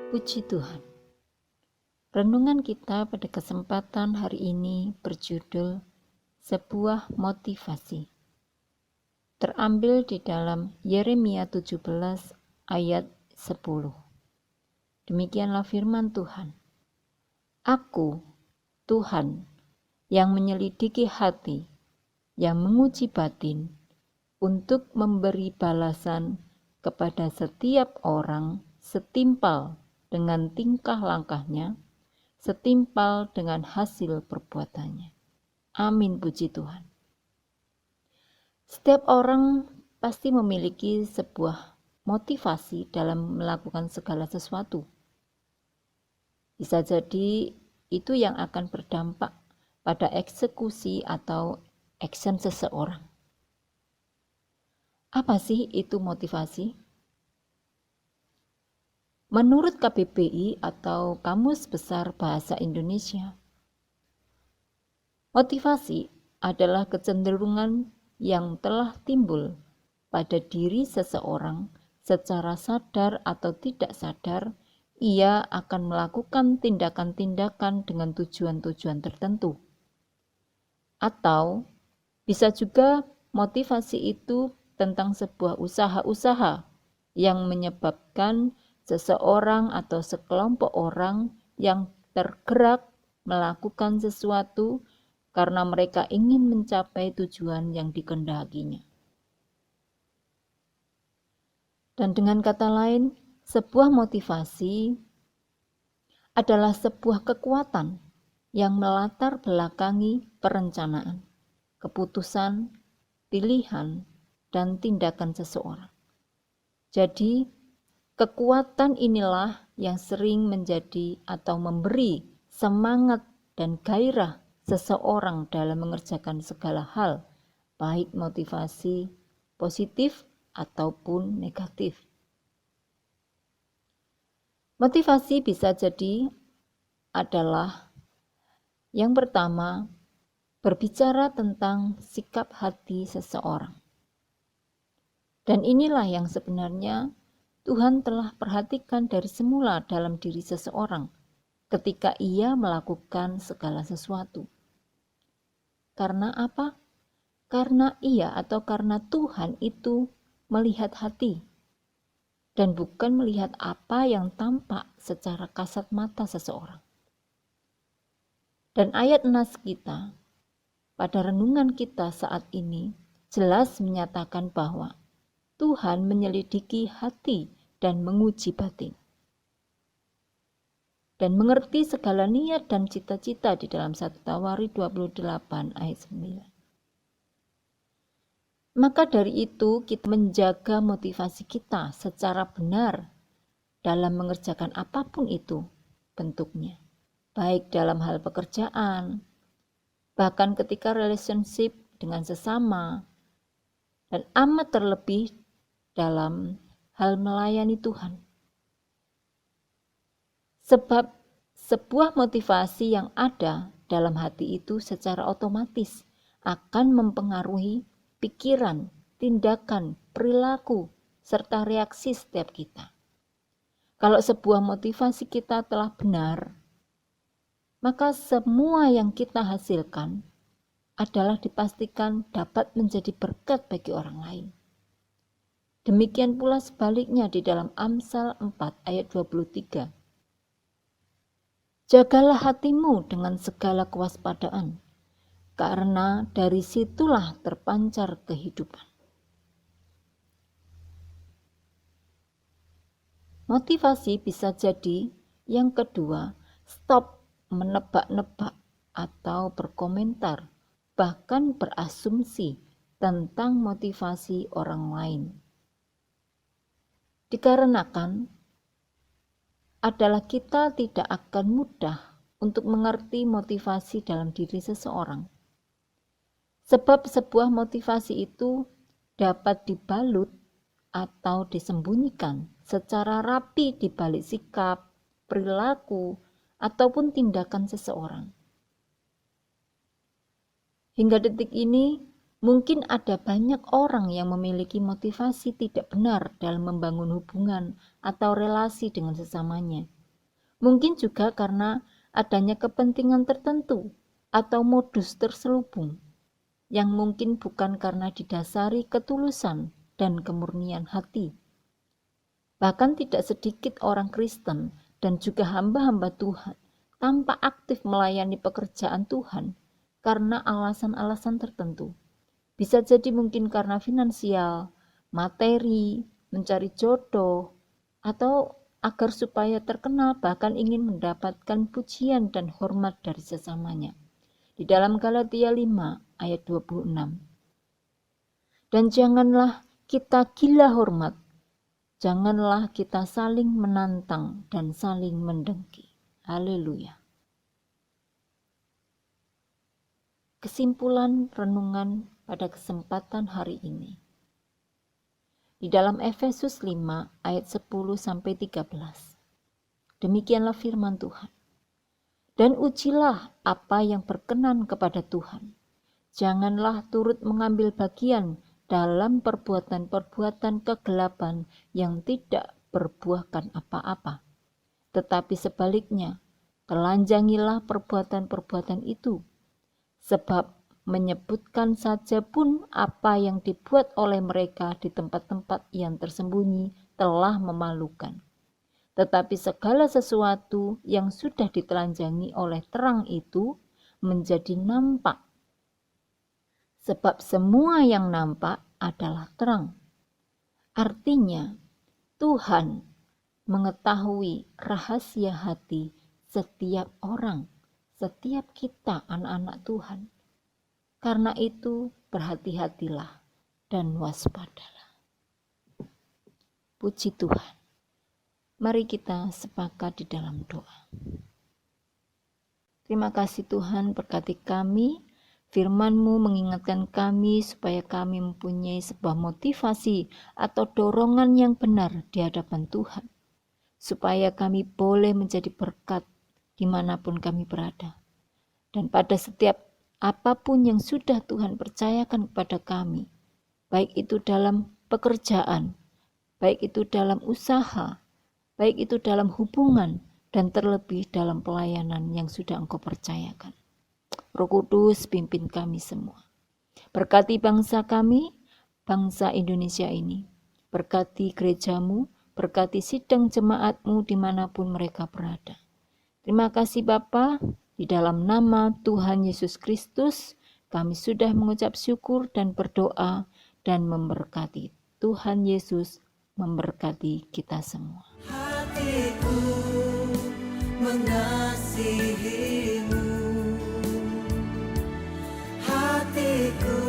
Puji Tuhan. Renungan kita pada kesempatan hari ini berjudul Sebuah Motivasi. Terambil di dalam Yeremia 17 ayat 10. Demikianlah firman Tuhan. Aku, Tuhan, yang menyelidiki hati, yang menguji batin, untuk memberi balasan kepada setiap orang setimpal dengan tingkah langkahnya, setimpal dengan hasil perbuatannya. Amin, puji Tuhan. Setiap orang pasti memiliki sebuah motivasi dalam melakukan segala sesuatu. Bisa jadi itu yang akan berdampak pada eksekusi atau action seseorang. Apa sih itu motivasi? Menurut KBBI atau Kamus Besar Bahasa Indonesia, motivasi adalah kecenderungan yang telah timbul pada diri seseorang secara sadar atau tidak sadar. Ia akan melakukan tindakan-tindakan dengan tujuan-tujuan tertentu. Atau bisa juga motivasi itu tentang sebuah usaha-usaha yang menyebabkan seseorang atau sekelompok orang yang tergerak melakukan sesuatu karena mereka ingin mencapai tujuan yang dikehendakinya. Dan dengan kata lain, sebuah motivasi adalah sebuah kekuatan yang melatar belakangi perencanaan, keputusan, pilihan, dan tindakan seseorang. Jadi, kekuatan inilah yang sering menjadi atau memberi semangat dan gairah seseorang dalam mengerjakan segala hal, baik motivasi positif ataupun negatif. Motivasi bisa jadi adalah yang pertama, berbicara tentang sikap hati seseorang. Dan inilah yang sebenarnya Tuhan telah perhatikan dari semula dalam diri seseorang ketika ia melakukan segala sesuatu. Karena apa? Karena ia atau karena Tuhan itu melihat hati dan bukan melihat apa yang tampak secara kasat mata seseorang. Dan ayat nas kita pada renungan kita saat ini jelas menyatakan bahwa Tuhan menyelidiki hati dan menguji batin, dan mengerti segala niat dan cita-cita di dalam 1 Tawari 28 ayat 9. Maka dari itu kita menjaga motivasi kita secara benar dalam mengerjakan apapun itu bentuknya, baik dalam hal pekerjaan, bahkan ketika relationship dengan sesama, dan amat terlebih dalam hal melayani Tuhan. Sebab sebuah motivasi yang ada dalam hati itu secara otomatis akan mempengaruhi pikiran, tindakan, perilaku, serta reaksi setiap kita. Kalau sebuah motivasi kita telah benar, maka semua yang kita hasilkan adalah dipastikan dapat menjadi berkat bagi orang lain. Demikian pula sebaliknya di dalam Amsal 4 ayat 23. Jagalah hatimu dengan segala kewaspadaan, karena dari situlah terpancar kehidupan. Motivasi bisa jadi yang kedua, stop menebak-nebak atau berkomentar, bahkan berasumsi tentang motivasi orang lain. Dikarenakan adalah kita tidak akan mudah untuk mengerti motivasi dalam diri seseorang. Sebab sebuah motivasi itu dapat dibalut atau disembunyikan secara rapi di balik sikap, perilaku, ataupun tindakan seseorang. Hingga detik ini, mungkin ada banyak orang yang memiliki motivasi tidak benar dalam membangun hubungan atau relasi dengan sesamanya. Mungkin juga karena adanya kepentingan tertentu atau modus terselubung yang mungkin bukan karena didasari ketulusan dan kemurnian hati. Bahkan tidak sedikit orang Kristen dan juga hamba-hamba Tuhan tanpa aktif melayani pekerjaan Tuhan karena alasan-alasan tertentu. Bisa jadi mungkin karena finansial, materi, mencari jodoh, atau agar supaya terkenal bahkan ingin mendapatkan pujian dan hormat dari sesamanya. Di dalam Galatia 5 ayat 26. Dan janganlah kita gila hormat, janganlah kita saling menantang dan saling mendengki. Haleluya. Kesimpulan renungan pada kesempatan hari ini. Di dalam Efesus 5 ayat 10-13. Demikianlah firman Tuhan. Dan ujilah apa yang berkenan kepada Tuhan. Janganlah turut mengambil bagian dalam perbuatan-perbuatan kegelapan yang tidak berbuahkan apa-apa. Tetapi sebaliknya, telanjangilah perbuatan-perbuatan itu. Sebab menyebutkan saja pun apa yang dibuat oleh mereka di tempat-tempat yang tersembunyi telah memalukan. Tetapi segala sesuatu yang sudah ditelanjangi oleh terang itu menjadi nampak. Sebab semua yang nampak adalah terang. Artinya, Tuhan mengetahui rahasia hati setiap orang, setiap kita anak-anak Tuhan. Karena itu berhati-hatilah dan waspadalah. Puji Tuhan. Mari kita sepakat di dalam doa. Terima kasih Tuhan, berkati kami. Firman-Mu mengingatkan kami supaya kami mempunyai sebuah motivasi atau dorongan yang benar di hadapan Tuhan. Supaya kami boleh menjadi berkat dimanapun kami berada. Dan pada setiap apapun yang sudah Tuhan percayakan kepada kami, baik itu dalam pekerjaan, baik itu dalam usaha, baik itu dalam hubungan, dan terlebih dalam pelayanan yang sudah Engkau percayakan. Roh Kudus pimpin kami semua. Berkati bangsa kami, bangsa Indonesia ini. Berkati gerejamu, berkati sidang jemaatmu dimanapun mereka berada. Terima kasih Bapa, di dalam nama Tuhan Yesus Kristus, kami sudah mengucap syukur dan berdoa dan memberkati. Tuhan Yesus memberkati kita semua. Hatiku mengasihimu, hatiku